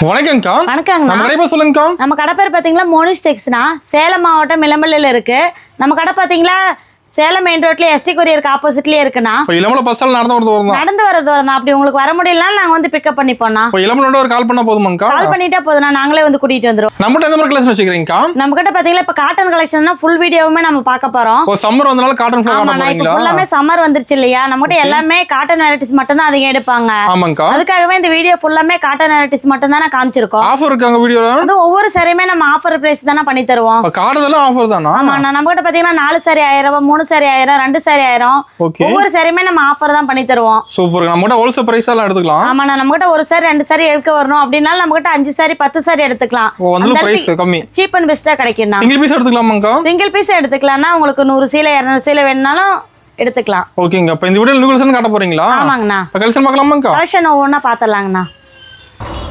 வணக்கம்க்கா. வணக்கங்க. நம்ம கடை பேர் சொல்லுங்கக்கா. நம்ம கடை பேர் பாத்தீங்களா மோனிஷ் டெக்ஸ்னா, சேலம் மாவட்டம் இளம்பள்ளியில இருக்கு. நம்ம கடை பாத்தீங்களா சேலம் மெயின் ரோட்ல எஸ்டி கொரியருக்கு ஆப்போசிட்லயே இருக்குண்ணா. இளமல பஸ் ஸ்டாண்ட் நடந்து வரது வரதான். அப்படி உங்களுக்கு வர முடியலனாலும் நாங்க வந்து பிக்கப் பண்ணிப்போம்னா. இளமலோட ஒரு கால் பண்ணா போதுமாங்கக்கா? கால் பண்ணிட்டா போதும்னா நாங்களே வந்து கூட்டிட்டு வந்துரும். நம்மட்ட எந்த மாதிரி கலெக்ஷன் வச்சிருக்கீங்கக்கா? நம்ம கிட்ட பாத்தீங்களா இப்ப காட்டன் கலெக்ஷன்னா ஃபுல் வீடியோவுமே நம்ம பார்க்க போறோம். சம்மர் வந்தனால காட்டன் ஃபுல்லா காட்ட போறீங்களா? இப்போ ஃபுல்லாமே சம்மர் வந்துருச்சு இல்லையா? நம்ம கிட்ட எல்லாமே காட்டன் வெரைட்டிஸ் மட்டும் தான் அதிகம் எடுப்பாங்க. ஆமாங்கக்கா. அதுக்காகவே இந்த வீடியோ ஃபுல்லாமே காட்டன் வெரைட்டிஸ் மட்டும் தான் காமிச்சிருக்கோம். ஆஃபர் இருக்காங்க வீடியோல? அது ஒவ்வொரு சாரியுமே நம்ம ஆஃபர் பிரைஸ் தான பண்ணி தருவோம். காட்டன் ஆஃபர் தானா? ஆமா, நம்ம கிட்ட பாத்தீங்கன்னா 4 சாரி 1000 ரூபாய், 3 சாரி 1000, 2 சாரி 1000. ஒவ்வொரு சாரியுமே நம்ம ஆஃபர் தான் பண்ணி தருவோம். சூப்பர். நம்ம கிட்ட ஹோல்சேல் பிரைஸ் எல்லாம் எடுத்துக்கலாம். ஆமா, நம்ம கிட்ட ஒரு சாரி 2 சாரி எடுக்க வரணும் அப்படினால நம்ம கிட்ட 5 சாரி 10 சாரி எடுத்துக்கலாம். அந்த பிரைஸ் கம்மி, சீப் அண்ட் பெஸ்டா கிடைக்கும்னா. சிங்கிள் பீஸ் எடுத்துக்கலாமாங்கா? சிங்கிள் பீஸ் எடுத்துக்கலாம்னா உங்களுக்கு 100 சீலை 200 சீலை வேணும்னாலும் எடுத்துக்கலாம். ஓகேங்க. அப்ப இந்த வீடியோல நியூ கலெக்ஷன் காட்ட போறீங்களா? ஆமாங்கண்ணா. கலெக்ஷன் பார்க்கலாமாங்கா? கலெக்ஷன் ஒவ்வொண்ணா பார்த்தலாங்கண்ணா.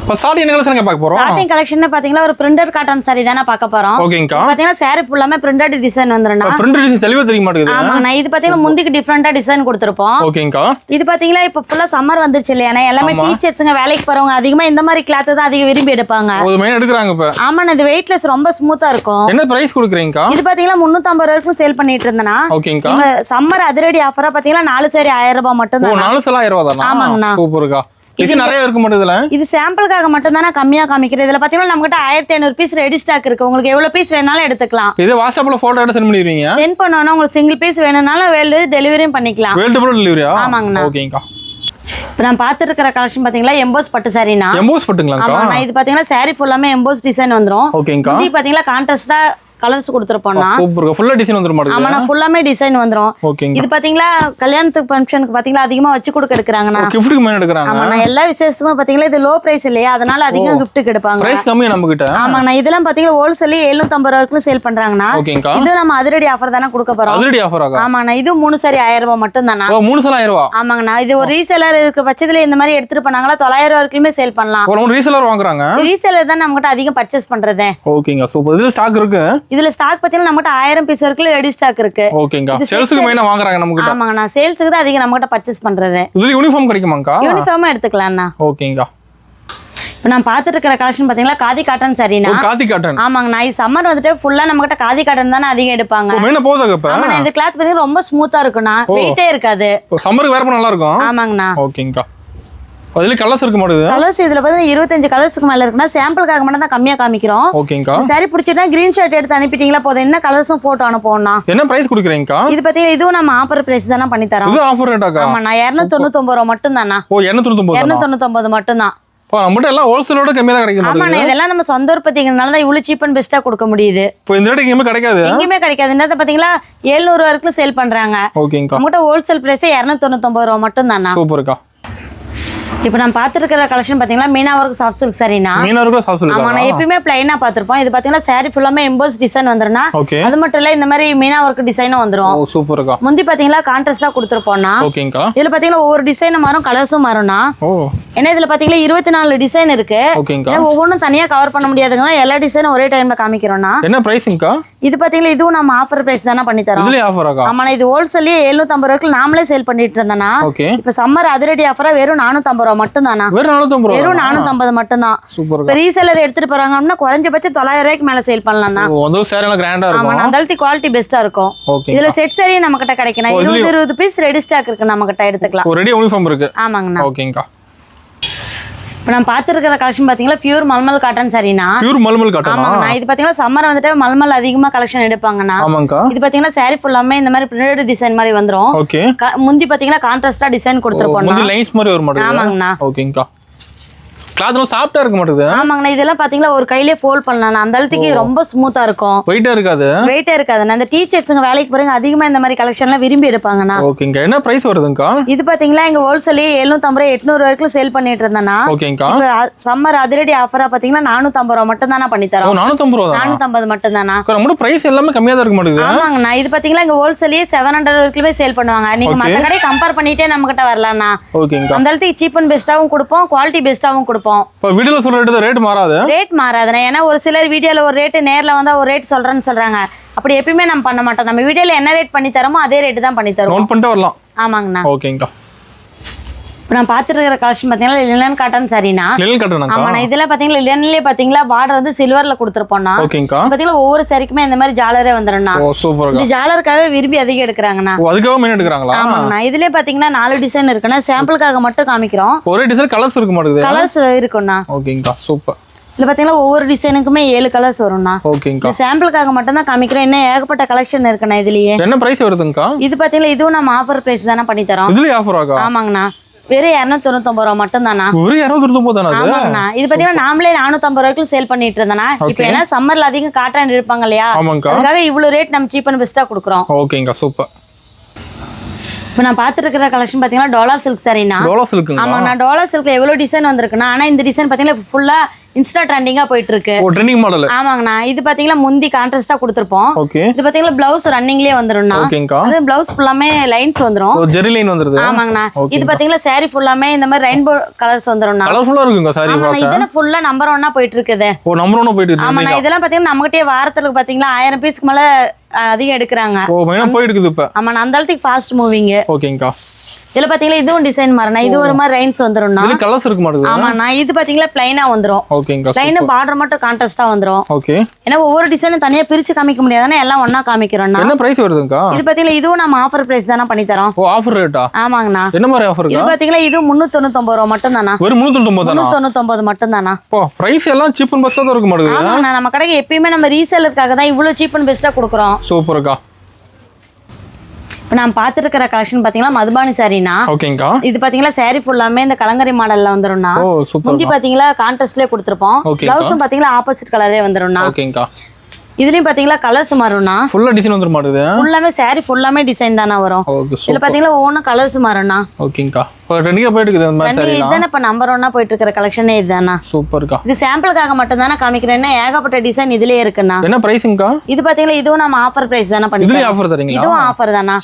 இப்ப ஸ்டார்டிங் கலெக்ஷன் பார்க்க போறோம். ஸ்டார்டிங் கலெக்ஷன் பாத்தீங்களா ஒரு பிரிண்டட் காட்டன் சாரி தான பார்க்க போறோம். ஓகேங்கா. பாத்தீங்கன்னா சாரி ஃபுல்லாமே பிரிண்டட் டிசைன் வந்துறனா. பிரிண்டட் டிசைன் தெளிவா தெரிய மாட்டேங்குது. ஆமாண்ணா. இது பாத்தீங்கன்னா முந்திக்கு டிஃபரண்டா டிசைன் கொடுத்திருப்போம். ஓகேங்கா. இது பாத்தீங்களா இப்ப ஃபுல்லா சம்மர் வந்துருச்சு இல்லையா? எல்லாமே டீச்சர்ஸ்ங்க வேலைக்கு போறவங்க அதிகமா இந்த மாதிரி கிளாத் தான் அதிகம் விரும்பி எடுப்பாங்க. ஒரு மெயின் எடுக்கறாங்க இப்ப. ஆமாண்ணா. இது வெயிட்லெஸ் ரொம்ப ஸ்மூத்தா இருக்கும். என்ன பிரைஸ் கொடுக்குறீங்கக்கா? இது பாத்தீங்கன்னா 350 ரூபாய்க்கு சேல் பண்ணிட்டு இருந்தனா. ஓகேங்கா. இந்த சம்மர் அதிரடி ஆஃபரா பாத்தீங்கன்னா 4 சாரி 1000 ரூபாய் மட்டும் தான். 4 சாரி 1000 ரூபாய் தானா? ஆமாங்கண்ணா. சூப்பர்க்கா. இது நிறைய இருக்கு மட்டும் இதுல. இது சாம்பிளுக்காக மட்டும் தான கம்மியா காமிக்கிறது. இதுல பாத்தீங்கன்னா நம்ம கிட்ட 1500 பீஸ் ரெடி ஸ்டாக் இருக்கு. உங்களுக்கு எவ்வளவு பீஸ் வேணாலும் எடுத்துக்கலாம். இது வாட்ஸ்அப்ல போட்டோ எடுத்து சென்ட் பண்ணிடுவீங்க. சென்ட் பண்ணனும். உங்களுக்கு சிங்கிள் பீஸ் வேணும்னாலும் வேல்டு டெலிவரியும் பண்ணிக்கலாம். வேல்டு டெலிவரியா? ஆமாங்கண்ணா. ஓகேங்கா. இப்போ நான் பார்த்துட்டு இருக்கிற கலெக்ஷன் பாத்தீங்களா எம்போஸ் பட்டு சாரினா. எம்போஸ் பட்டுங்களாக்கா? ஆமாண்ணா. இது பாத்தீங்கன்னா சாரி ஃபுல்லாமே எம்போஸ் டிசைன் வந்துரும். ஓகேங்கா. இது பாத்தீங்களா கான்ட்ராஸ்டா கலர்ஸ் கொடுத்துருப்போம்னா. சூப்பர். ஃபுல்லா டிசைன் வந்துரும் மாட்டேங்குது. ஆமாண்ணா. ஃபுல்லாமே டிசைன் வந்துரும். ஓகேங்க. இது பாத்தீங்களா கல்யாணத்துக்கு ஃபங்க்ஷனுக்கு பாத்தீங்களா அதிகமா வச்சு கொடுக்க எடுக்கறாங்கண்ணா. கிஃப்ட்க்கு மேல எடுக்கறாங்க. ஆமாண்ணா. எல்லா விசேஷமும் பாத்தீங்களா இது லோ பிரைஸ் இல்லையா? அதனால அதிகம் கிஃப்ட்க்கு எடுப்பாங்க. பிரைஸ் கம்மி நம்ம கிட்ட. ஆமாண்ணா. இதெல்லாம் பாத்தீங்கன்னா ஹோல்சேல் 750 ரூபாய்க்கு சேல் பண்றாங்கண்ணா. ஓகேங்கா. இது நம்ம அதிரடி ஆஃபர் தான கொடுக்க போறோம். அதிரடி ஆஃபர் ஆகா? ஆமாண்ணா. இது 3 சாரி 1000 ரூபாய் மட்டும் தானா? 3 சாரி 1000 ரூபாய். ஆமாங்கண்ணா. இது ஒரு ரீசேலர் இருக்க பட்சத்துல இந்த மாதிரி எடுத்துட்டு போனாங்களா 900 ரூபாய்க்குமே சேல் பண்ணலாம். ஒரு ரீசேலர் வாங்குறாங்க. ரீசேலர் தான் நம்ம கிட்ட அதிகம் பர்ச்சேஸ் பண்றதே. ஓகேங்க. சூப்பர். இதுல ஸ்டாக் இருக்கு. இதுல ஸ்டாக் பாத்தீங்கன்னா நம்ம கிட்ட 1000 பீஸ் வரைக்கும் ரெடி ஸ்டாக் இருக்கு. ஓகேங்க. சேல்ஸ்க்கு மெயினா வாங்குறாங்க நம்ம கிட்ட. ஆமாங்கண்ணா. சேல்ஸ்க்கு தான் அதிகம் நம்ம கிட்ட பர்ச்சேஸ் பண்றதே. இதுல யூனிஃபார்ம் கிடைக்குமாங்கா? யூனிஃபார்மும் எடுத்துக்கலாம்ண்ணா. ஓகேங்க. இப்போ நான் பார்த்துட்டு இருக்கிற கலெக்ஷன் பாத்தீங்களா காதி காட்டன் சாரினா. காதி காட்டன். ஆமாங்கண்ணா. இது சம்மர் வந்துட்டு ஃபுல்லா நம்ம கிட்ட காதி காட்டன் தானே அதிகம் எடுப்பாங்க. மெயினா போதாங்க இப்ப. ஆமாண்ணா. இந்த கிளாத் பாத்தீங்கன்னா ரொம்ப ஸ்மூத்தா இருக்கும்ண்ணா. வெயிட்டே இருக்காது. சம்மருக்கு வேற நல்லா இருக்கும். ஆமாங்கண்ணா. ஓகேங்கா. அதுல கலர்ஸ் இருக்கு மாட்டேங்குது. கலர்ஸ் இதுல பாத்தீங்கன்னா 25 கலர்ஸ்க்கு மேல இருக்குன்னா சாம்பிளுக்காக மட்டும் தான் கம்மியா காமிக்கிறோம். ஓகேங்கா. சாரி பிடிச்சிட்டா கிரீன் ஷாட் எடுத்து அனுப்பிட்டீங்களா போதும். என்ன கலர்ஸும் போட்டோ அனுப்புவோம்னா. என்ன பிரைஸ் கொடுக்குறீங்கக்கா? இது பாத்தீங்கன்னா இதுவும் நம்ம ஆஃபர் பிரைஸ் தானே பண்ணி தரோம். இது ஆஃபர் ரேட்டாக்கா? ஆமாண்ணா. 299 ரூபாய் மட்டும் தானா? 299 மட்டும் தான். நம்மகிட்ட எல்லாம் ஹோல்சேலோட கம்மியா தான் கிடைக்கும். ஆமாண்ணா. இதெல்லாம் நம்ம சொந்த உற்பத்திங்கிறதுனால தான் இவ்வளவு சீப் அண்ட் பெஸ்டா கொடுக்க முடியுது. இப்போ இந்த ரேட் எங்கேயுமே கிடைக்காது. எங்கேயுமே கிடைக்காது. இந்த பாத்தீங்களா 700 வரைக்கும் சேல் பண்றாங்க. ஓகேங்கா. நம்மகிட்ட ஹோல்சேல் பிரைஸ் 299 ரூபாய் மட்டும் தானா? சூப்பர்க்கா. இப்போ நான் பார்த்துருக்கிற கலெக்ஷன் பாத்தீங்கன்னா மீனா ஒர்க் சாஃப்ட் சில்க் சாரினா. Meena work soft silk. ஆமாண்ணா. எப்பயுமே பிளைனா பார்த்திருப்போம். இது பாத்தீங்கன்னா சாரி ஃபுல்லாமே எம்போஸ் டிசைன் வந்துருனா. அது மட்டும் இல்ல இந்த மாதிரி மீனா ஒர்க் டிசைனும் வந்துரும். ஓ சூப்பர்க்கா. முந்தி பாத்தீங்களா கான்ட்ராஸ்டா கொடுத்துருப்போம்னா. ஓகேங்கா. இதுல பாத்தீங்கன்னா ஒவ்வொரு டிசைனும் மாறும், கலர்ஸும் மாறும்னா. ஓ. ஏன்னா இதுல பாத்தீங்கன்னா 24 டிசைன் இருக்கு. ஓகேங்கா. ஒவ்வொன்றும் தனியா கவர் பண்ண முடியாதுங்க. எல்லா டிசைனும் ஒரே டைம்ல காமிக்கிறோம்னா. என்ன பிரைஸ்ங்கா? இது பாத்தீங்கன்னா இதுவும் நம்ம ஆஃபர் பிரைஸ் தானே பண்ணி தரோம். இதுல ஆஃபர் ஆகா? ஆமாண்ணா. இது ஹோல்சேல் 750 ரூபாய்க்கு நாமளே சேல் பண்ணிட்டு இருந்தேனா. இப்ப சம்மர் அதிரடி ஆஃபரா வெறும் 450 ரூபாய் மட்டும் தானா? வெறும் 450 மட்டும் தான். சூப்பர். இப்ப ரீசேலர் எடுத்துட்டு போறாங்கன்னா குறைஞ்சபட்சம் 900 ரூபாய்க்கு மேல சேல் பண்ணலாம்னா. அந்த சாரி எல்லாம் கிராண்டா இருக்கும். ஆமா. அந்த குவாலிட்டி பெஸ்டா இருக்கும். இதுல செட் சாரி நம்ம கிட்ட கிடைக்கும். 20 பீஸ் ரெடி ஸ்டாக் இருக்கு. நம்ம கிட்ட எடுத்துக்கலாம். ரெடி யூனிஃபார்ம் இருக்கு. ஆமாங்கண்ணா. ஓகேங்கா. இப்போ நான் பார்த்துருக்கிற கலெக்ஷன் பாத்தீங்கன்னா பியூர் மல்மல் காட்டன் சாரினா. Pure malmal cotton. ஆமாங்கண்ணா. இது பாத்தீங்கன்னா சம்மர் வந்துட்டு மல்மல் அதிகமா கலெக்ஷன் எடுப்பாங்கண்ணா. ஆமாங்கா. இது பாத்தீங்கன்னா சாரி ஃபுல்லாமே இந்த மாதிரி பிரிண்டட் டிசைன் மாதிரி வந்துரும். ஓகே. முந்தி பாத்தீங்கன்னா கான்ட்ராஸ்டா டிசைன் கொடுத்துருப்போம். முந்தி லைன்ஸ் மாதிரி வர மாட்டேங்குது. ஆமாங்கண்ணா. ஓகேங்கா. கிளாத்லாம் சாஃப்ட்டா இருக்க மாட்டேங்குது. ஆமாங்கண்ணா. இதெல்லாம் பாத்தீங்களா ஒரு கையிலே ஃபோல்ட் பண்ணலாம். அந்த அளவுக்கு ரொம்ப ஸ்மூத்தா இருக்கும். வெயிட்டா இருக்காது. வெயிட்டா இருக்காதுண்ணா. இந்த டீச்சர்ஸ்ங்க வேலைக்கு போறவங்க அதிகமா இந்த மாதிரி கலெக்ஷன்லாம் விரும்பி எடுப்பாங்கண்ணா. ஓகேங்க. என்ன பிரைஸ் வருதுங்கா? இது பாத்தீங்களா எங்க ஹோல்சேல் 750 800 வரைக்கும் சேல் பண்ணிட்டு இருந்தேன்னா. ஓகேங்கா. சம்மர் அதிரடி ஆஃபரா பாத்தீங்கன்னா 450 ரூபாய் மட்டும் தானே பண்ணி தரோம். 450 ரூபாய். 450 மட்டும் தானா? நம்ம பிரைஸ் எல்லாமே கம்மியா தான் இருக்க மாட்டேங்குது. ஆமாங்கண்ணா. இது பாத்தீங்களா எங்க ஹோல்சேல் 700 வரைக்குமே சேல் பண்ணுவாங்க. நீங்க மத்த கடை கம்பேர் பண்ணிட்டே நம்ம கிட்ட வரலாம்னா. ஓகேங்கா. அந்த அளவுக்கு சீப் அண்ட் பெஸ்டாவும் கொடுப்போம், குவாலிட்டி பெஸ்டாவும் கொடுப்போம். இப்போ வீடியோல சொல்ற ரேட் மாறாது. ரேட் மாறாதுண்ணா. ஏன்னா ஒரு சிலர் வீடியோல ஒரு ரேட் நேர்ல வந்தா ஒரு ரேட் சொல்றேன்னு சொல்றாங்க. அப்படி எப்பயுமே நம்ம பண்ண மாட்டோம். நம்ம வீடியோல என்ன ரேட் பண்ணி தரோமோ அதே ரேட் தான் பண்ணி தரோம். நோட் பண்ணிட்டு வரலாம். ஆமாங்கண்ணா. ஓகேங்கா. இப்போ நான் பார்த்துட்டு இருக்கிற கலெக்ஷன் பார்த்தீங்கன்னா லினன் காட்டன் சாரினா. Linen cotton. ஆமாண்ணா, இதெல்லாம் பார்த்தீங்கன்னா லினன்லேயே பார்த்தீங்களா பார்டர் வந்து சில்வரில் கொடுத்துருப்போம்ண்ணா. ஓகேங்கா. பார்த்தீங்கன்னா ஒவ்வொரு சாரிக்குமே இந்த மாதிரி ஜாலரே வந்துடும்ண்ணா. ஓ சூப்பர். இந்த ஜாலருக்காக விரும்பி அதிகம் எடுக்கிறாங்கண்ணா. அதுக்காக மெயின் எடுக்கிறாங்களா? ஆமாங்கண்ணா, இதுலேயே பார்த்தீங்கன்னா 4 டிசைன் இருக்குண்ணா. சாம்பிளுக்காக மட்டும் காமிக்கிறோம். ஒரே டிசைன் கலர்ஸ் இருக்க மாட்டேங்குது. கலர்ஸ் இருக்குண்ணா. ஓகேங்கா சூப்பர். இதில் பார்த்தீங்கன்னா ஒவ்வொரு டிசைனுக்குமே 7 கலர்ஸ் வரும்ண்ணா. ஓகேங்கா. சாம்பிளுக்காக மட்டும் தான் காமிக்கிறேன். இன்னும் ஏகப்பட்ட கலெக்ஷன் இருக்குண்ணா இதுலயே. என்ன பிரைஸ் வருதுங்கா? இது பார்த்தீங்கன்னா இதுவும் நம்ம ஆஃபர் பிரைஸ் தானே பண்ணி தரோம். இதுலயே ஆஃபர் ஆகா? ஆமாங்கண்ணா, வெறும் 299 ரூபா மட்டும் தானா. ஒரு 299 தானா? ஆமாங்கண்ணா, இது பார்த்தீங்கன்னா நாமளே 450 ரூபாய்க்கு சேல் பண்ணிட்டு இருந்தேன்னா, இப்போ ஏன்னா சம்மர்ல அதிகம் காட்டன் இருப்பாங்க இல்லையா, அதுக்காக இவ்வளவு ரேட் நம்ம சீப் அண்ட் பெஸ்டா கொடுக்குறோம். ஓகேங்கா சூப்பர். இப்போ நான் பார்த்துட்டு இருக்கிற கலெக்ஷன் பார்த்தீங்கன்னா டோலா சில்க் சாரினா. டோலா சில்க். ஆமாங்கண்ணா, டோலா சில்க்ல எவ்வளவு டிசைன் வந்திருக்குன்னா, ஆனா இந்த டிசைன் பார்த்தீங்கன்னா ஃபுல்லா இன்ஸ்டா ட்ரெண்டிங்கா போயிட்டு இருக்கு. ஓ ட்ரெண்டிங் மாடல். ஆமாங்கண்ணா, இது பாத்தீங்கன்னா முந்தி கான்ட்ராஸ்டா கொடுத்திருப்போம். ஓகே. இது பாத்தீங்கன்னா ப்ளவுஸ் ரன்னிங்லயே வந்துரும்ண்ணா. ஓகேங்கா. அது ப்ளவுஸ் ஃபுல்லாமே லைன்ஸ் வந்துரும். ஓ ஜெரி லைன் வந்துருது. ஆமாங்கண்ணா, இது பாத்தீங்கன்னா saree ஃபுல்லாமே இந்த மாதிரி ரெயின்போ கலர்ஸ் வந்துரும்ண்ணா. கலர்ஃபுல்லா இருக்குங்க saree பாக்க. இதெல்லாம் ஃபுல்லா நம்பர் 1 போயிட்டு இருக்குது. ஓ நம்பர் 1 போயிட்டு இருக்கு. ஆமாண்ணா, இதெல்லாம் பாத்தீங்கன்னா நம்மகிட்டயே வாரத்துக்கு பாத்தீங்கன்னா 1000 பீஸ்க்கு மேல அதிகம் எடுக்கிறாங்க. ஓ மைனா போயிட்டு இருக்குது இப்ப. ஆமாண்ணா, அந்த அளவுக்கு ஃபாஸ்ட் மூவிங். ஓகேங்கா. இதுல பாத்தீங்கன்னா இதுவும் டிசைன் மாறனா, இது ஒரு மாதிரி ரைன்ஸ் வந்துரும்ண்ணா. இது கலர்ஸ் இருக்க மாட்டேங்குது. ஆமாண்ணா, இது பாத்தீங்கன்னா பிளைனா வந்துரும். ஓகேங்கா. பிளைன் பார்டர் மட்டும் கான்ட்ராஸ்டா வந்துரும். ஓகே. ஏன்னா ஒவ்வொரு டிசைனும் தனியா பிரிச்சு காமிக்க முடியாதுன்னா எல்லாம் ஒண்ணா காமிக்கிறோம்ண்ணா. என்ன பிரைஸ் வருதுங்கா? இது பாத்தீங்கன்னா இதுவும் நம்ம ஆஃபர் பிரைஸ் தானே பண்ணி தரோம். ஓ ஆஃபர் ரேட்டா? ஆமாங்கண்ணா. என்ன மாதிரி ஆஃபர் இது இருக்கு? பாத்தீங்கன்னா இது 399 ரூபாய் மட்டும் தானா. வெறும் 399 தானா? 399 மட்டும் தானா. ஓ பிரைஸ் எல்லாம் சீப் அண்ட் பெஸ்டா தான் இருக்க மாட்டேங்குது. ஆமாண்ணா, நம்ம கடைக்கு எப்பயுமே நம்ம ரீசேலருக்காக தான் இவ்வளவு சீப் அண்ட் பெஸ்டா கொடுக்குறோம். சூப்பர்க்கா. இப்போ நான் பார்த்துட்டு இருக்கிற கலெக்ஷன் பாத்தீங்கன்னா மதுபானி சாரினா. ஓகேங்கா. இது பாத்தீங்கன்னா saree ஃபுல்லாமே இந்த கலங்கரி மாடல்ல வந்துரும்ண்ணா. ஓ சூப்பர். முந்தி பாத்தீங்கன்னா கான்ட்ராஸ்ட்லயே கொடுத்திருப்போம். ப்ளவுஸும் பாத்தீங்கன்னா ஆப்போசிட் கலரே வந்துரும்ண்ணா. ஓகேங்கா. இதுலயும் பாத்தீங்கன்னா கலர்ஸ் மாறும்ண்ணா. ஃபுல்லா டிசைன் வந்துற மாட்டேங்குது. ஃபுல்லாமே saree ஃபுல்லாமே டிசைன் தானா வரும். Okay super. இதுல பாத்தீங்கன்னா ஒவ்வொன்றும் கலர்ஸ் மாறும்ண்ணா. ஓகேங்கா. இப்போ ட்ரெண்டிங்கா போயிட்டு இருக்குது இந்த மாதிரி சாரி. இதுதானே இப்போ நம்பர் 1 போயிட்டு இருக்கிற கலெக்ஷனே இதுதானா. சூப்பர்க்கா. இது சாம்பிளுக்காக மட்டும் தானே காமிக்கிறேன்னா ஏகப்பட்ட டிசைன் இதுலயே இருக்குண்ணா. என்ன பிரைஸ்ங்கா? இது பாத்தீங்கன்னா இதுவும் நம்ம ஆஃபர் பிரைஸ் தானே பண்ணி இதுலயே ஆஃபர் தரீங்களா? இதுவும் ஆஃபர் தானா.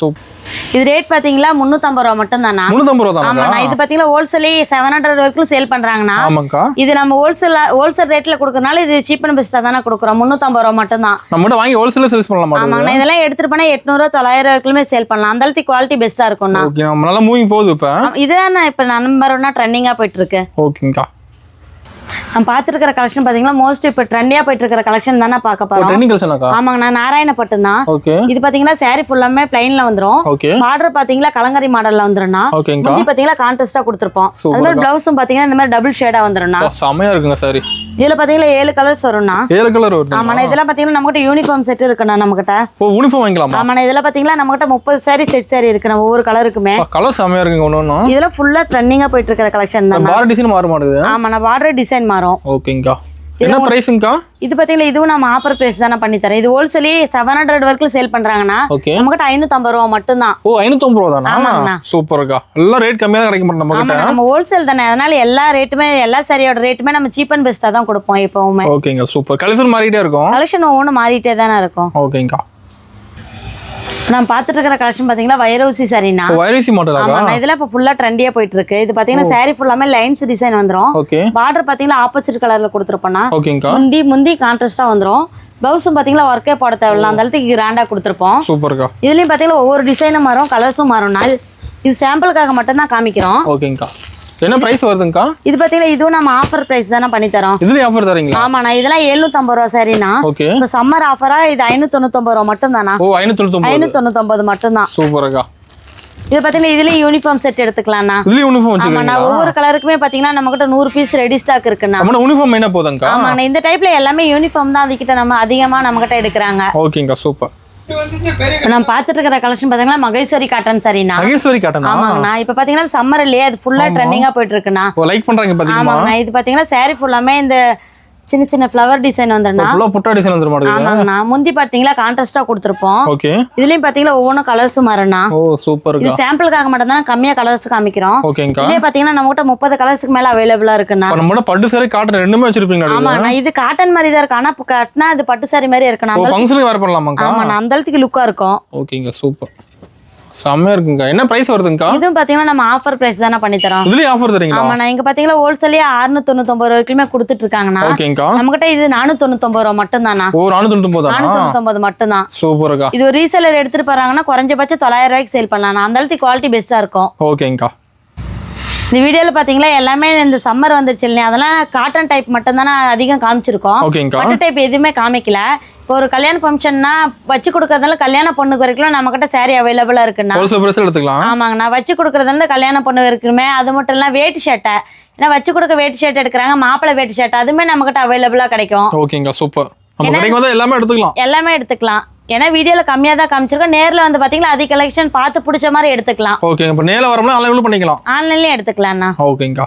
இது ரேட் பாத்தீங்களா 350 ரூபாய் மட்டும் தானா. 350 ரூபாய் தானா? ஆமாண்ணா, இது பாத்தீங்கன்னா ஹோல்சேலே 700 வரைக்கும் சேல் பண்றாங்கண்ணா. ஆமாங்கா. இது நம்ம ஹோல்சேல் ரேட்ல கொடுக்கறனால இது சீப் அண்ட் பெஸ்டா தானே கொடுக்குறோம். 350 ரூபாய் மட்டும் தான். நம்மகிட்ட வாங்கி ஹோல்சேல்ல சேல்ஸ் பண்ணலாம் மாட்டோம். ஆமாண்ணா, இதெல்லாம் எடுத்துட்டு போனா 800 900 வரைக்குமே சேல் பண்ணலாம். அந்த அளவுக்கு குவாலிட்டி பெஸ்டா இருக்கும்ண்ணா. ஓகே, நம்ம நல்லா மூவிங் போகுது இப்ப. இதுதானே இப்ப நம்பர் 1 ட்ரெண்டிங்கா போயிட்டு இருக்கு. ஓகேங்கா. நான் பார்த்துட்டு இருக்கிற கலெக்ஷன் பாத்தீங்கன்னா மோஸ்ட் இப்போ ட்ரெண்டியா போயிட்டு இருக்கிற கலெக்ஷன் தானே பார்க்க போறோம். ட்ரெண்டிங் கலெக்ஷனாக்கா? ஆமாங்கண்ணா, நாராயணப்பட்டு தான். ஓகே. இது பாத்தீங்கன்னா saree ஃபுல்லாமே பிளைன்ல வந்துரும். ஓகே. பார்டர் பாத்தீங்கன்னா கலங்கரி மாடல்ல வந்துரும்ண்ணா. ஓகேங்கா. முந்தி பாத்தீங்கன்னா கான்ட்ராஸ்டா கொடுத்திருப்போம். அது மாதிரி ப்ளவுஸும் பாத்தீங்கன்னா இந்த மாதிரி டபுள் ஷேடா வந்துரும்ண்ணா. செமையா இருக்குங்க சாரி. இதுல பாத்தீங்கன்னா 7 கலர்ஸ் வரும்ண்ணா. 7 கலர் வருது. ஆமாண்ணா, இதெல்லாம் பாத்தீங்கன்னா நம்மகிட்ட யூனிஃபார்ம் செட் இருக்குண்ணா நம்மகிட்ட. ஓ யூனிஃபார்ம் வாங்கிக்கலாமா? ஆமாண்ணா, இதெல்லாம் பாத்தீங்கன்னா நம்மகிட்ட 30 saree செட் saree இருக்கு நம்ம ஒவ்வொரு கலருக்குமே. கலர் செமையா இருக்குங்க ஒண்ணு. இதெல்லாம் ஃபுல்லா ட்ரெண்டிங்கா போயிட்டு இருக்கிற கலெக்ஷன் தான். பார்டர் டிசைன் மாற மாட்டேங்குது. ஆமாண்ணா, பார்டர் டிசைன் மாறும். ஓகேங்கா. என்ன பிரைஸ்ங்கா? இது பாத்தீங்கன்னா இதுவும் நம்ம ஆஃபர் பிரைஸ் தானே பண்ணி தரேன். இது ஹோல்சேலே 700 வரைக்கும் சேல் பண்றாங்கண்ணா. நம்மகிட்ட 550 ரூபாய் மட்டும் தான். ஓ 550 ரூபாய் தானா? சூப்பர்க்கா. எல்லாம் ரேட் கம்மியா தான் கிடைக்க மாட்டேங்குது நம்ம கிட்ட. நம்ம ஹோல்சேல் தானே, அதனால எல்லா ரேட்டுமே எல்லா சாரியோட ரேட்டுமே நம்ம சீப் அண்ட் பெஸ்டா தான் கொடுப்போம் எப்பவுமே. ஓகேங்க சூப்பர். கலெக்ஷன் மாறிட்டே இருக்கும். கலெக்ஷன் ஒவ்வொன்றும் மாறிட்டே தானே இருக்கும். ஓகேங்கா. நான் பார்த்துட்டு இருக்கிற கலெக்ஷன் பாத்தீங்கன்னா வைரவுசி சாரினா. வைரவுசி மாடலா? ஆமாண்ணா, இதெல்லாம் இப்போ ஃபுல்லா ட்ரெண்டியா போயிட்டு இருக்கு. இது பாத்தீங்கன்னா saree ஃபுல்லாமே லைன்ஸ் டிசைன் வந்துரும். ஓகே. பார்டர் பாத்தீங்கன்னா ஆப்போசிட் கலர்ல கொடுத்துருப்போம்னா. ஓகேங்கா. முந்தி கான்ட்ராஸ்டா வந்துரும். ப்ளவுஸும் பாத்தீங்கன்னா ஒர்க்கே போட தேவையில்ல, அந்த அளவுக்கு கிராண்டா கொடுத்துருப்போம். சூப்பர்க்கா. இதுலயும் பாத்தீங்கன்னா ஒவ்வொரு டிசைனும் மாறும், கலர்ஸும் மாறும்னா. இது சாம்பிளுக்காக மட்டும் தான் காமிக்கிறோம். ஓகேங்கா. என்ன பிரைஸ் வருதுங்கா? இது பாத்தீங்கன்னா இதுவும் நம்ம ஆஃபர் பிரைஸ் தானே பண்ணி தரோம். இதுலயே ஆஃபர் தரீங்களா? ஆமாண்ணா, இதெல்லாம் 750 ரூபாய் சாரினா. ஓகே. இப்போ சம்மர் ஆஃபரா இது 599 ரூபாய் மட்டும் தானா. ஓ 599 மட்டும் தான். சூப்பர்க்கா. இது பாத்தீங்கன்னா இதுலயும் யூனிஃபார்ம் செட் எடுத்துக்கலாம்ண்ணா. இதுலயே யூனிஃபார்ம் வச்சிருக்கீங்களா? ஆமாண்ணா, ஒவ்வொரு கலருக்குமே பாத்தீங்கன்னா நம்மகிட்ட 100 பீஸ் ரெடி ஸ்டாக் இருக்குண்ணா. நம்ம யூனிஃபார்ம் என்ன போதுங்கா? ஆமாண்ணா, இந்த டைப்ல எல்லாமே யூனிஃபார்ம் தான் அதிகிட்ட நம்ம அதிகமா நம்மகிட்ட எடுக்கிறாங்க. ஓகேங்கா சூப்பர். நான் பார்த்துட்டு இருக்கிற கலெக்ஷன் பாத்தீங்கன்னா மகேஸ்வரி காட்டன் சாரினா. மகேஸ்வரி காட்டன்? ஆமாங்கண்ணா, இப்போ பாத்தீங்கன்னா சம்மர்லயே அது ஃபுல்லா ட்ரெண்டிங்கா போயிட்டு இருக்குண்ணா. லைக் பண்றாங்க பாத்தீங்களா? ஆமாங்கண்ணா, இது பாத்தீங்கன்னா saree ஃபுல்லாமே இந்த சின்ன சின்ன ஃப்ளவர் டிசைன் வந்துருண்ணா. ஃபுல்லா புட்டா டிசைன் வந்துற மாதிரி. ஆமாங்கண்ணா, முந்தி பாத்தீங்களா கான்ட்ராஸ்டா கொடுத்திருப்போம். ஓகே. இதுலயும் பாத்தீங்கன்னா ஒவ்வொரு கலர்ஸும் மாறும்ண்ணா. ஓ சூப்பர்க்கா. இது சாம்பிளுக்காக மட்டும் தான் கம்மியா கலர்ஸ் காமிக்கிறோம். ஓகேங்கா. இதுலயே பாத்தீங்கன்னா நம்மகிட்ட 30 கலர்ஸ்க்கு மேல அவைலபிளா இருக்குண்ணா. நம்ம பட்டு saree காட்டன் ரெண்டுமே வச்சிருப்பீங்க. ஆமாண்ணா, இது காட்டன் மாதிரி தான் இருக்கு, ஆனா கட்டினா அது பட்டு saree மாதிரி இருக்குண்ணா. ஓ ஃபங்க்ஷனுக்கு வேர் பண்ணலாமாங்கா? ஆமாண்ணா, அந்த அளவுக்கு லுக்கா இருக்கும். ஓகேங்க சூப்பர். செம்மையா இருக்குங்க. என்ன பிரைஸ் வருதுங்கா? இதுவும் பாத்தீங்கன்னா நம்ம ஆஃபர் பிரைஸ் தானே பண்ணி தரோம். இதுலயே ஆஃபர் தரீங்களா? ஆமாண்ணா, இங்க பாத்தீங்கன்னா ஹோல்சேலே 699 வரைக்குமே கொடுத்துட்டு இருக்காங்கண்ணா. ஓகேங்கா. நம்மகிட்ட இது 499 ரூபாய் மட்டும் தானா. ஓ 499 தானா? 499 மட்டும் தான். சூப்பர்க்கா. இது ஒரு ரீசேலர் எடுத்துட்டு போறாங்கன்னா குறைஞ்சபட்சம் 900 ரூபாய்க்கு சேல் பண்ணலாம். அந்த அளவுக்கு குவாலிட்டி பெஸ்டா இருக்கும். ஓகேங்கா. இந்த வீடியோல பாத்தீங்களா எல்லாமே இந்த சம்மர் வந்துருச்சு இல்லையா, அதெல்லாம் காட்டன் டைப் மட்டும் தானே அதிகம் காமிச்சிருக்கோம். ஓகேங்கா. பட்டு டைப் எதுவுமே காமிக்கல. இப்போ ஒரு கல்யாண ஃபங்க்ஷன்னா வச்சு கொடுக்கறதால கல்யாண பொண்ணுக்கு வரைக்கும் நம்ம கிட்ட saree அவைலபிளா இருக்குண்ணா. ஹோல்சேல் பிரைஸ்ல எடுத்துக்கலாம். ஆமாங்க, நான் வச்சு கொடுக்கறதால கல்யாண பொண்ணு இருக்குமே. அது மட்டும் இல்ல வேட்டி ஷர்ட்டை, ஏன்னா வச்சு கொடுக்க வேட்டி ஷர்ட் எடுக்கிறாங்க, மாப்பிள்ளை வேட்டி ஷர்ட் அதுவுமே நம்ம கிட்ட அவைலபிளா கிடைக்கும். ஓகேங்கா, சூப்பர். நம்ம கடைக்கு வந்தா எல்லாமே எடுத்துக்கலாம். எல்லாமே எடுத்துக்கலாம். ஏன்னா வீடியோல கம்மியா தான் காமிச்சிருக்கோம். நேர்ல வந்து பாத்தீங்களா அதிக கலெக்ஷன் பார்த்து பிடிச்ச மாதிரி எடுத்துக்கலாம். ஓகே, இப்போ நேர்ல வரோம்னா ஆன்லைன்ல பண்ணிக்கலாம். ஆன்லைன்லயும் எடுத்துக்கலாம்ண்ணா. ஓகேங்கா.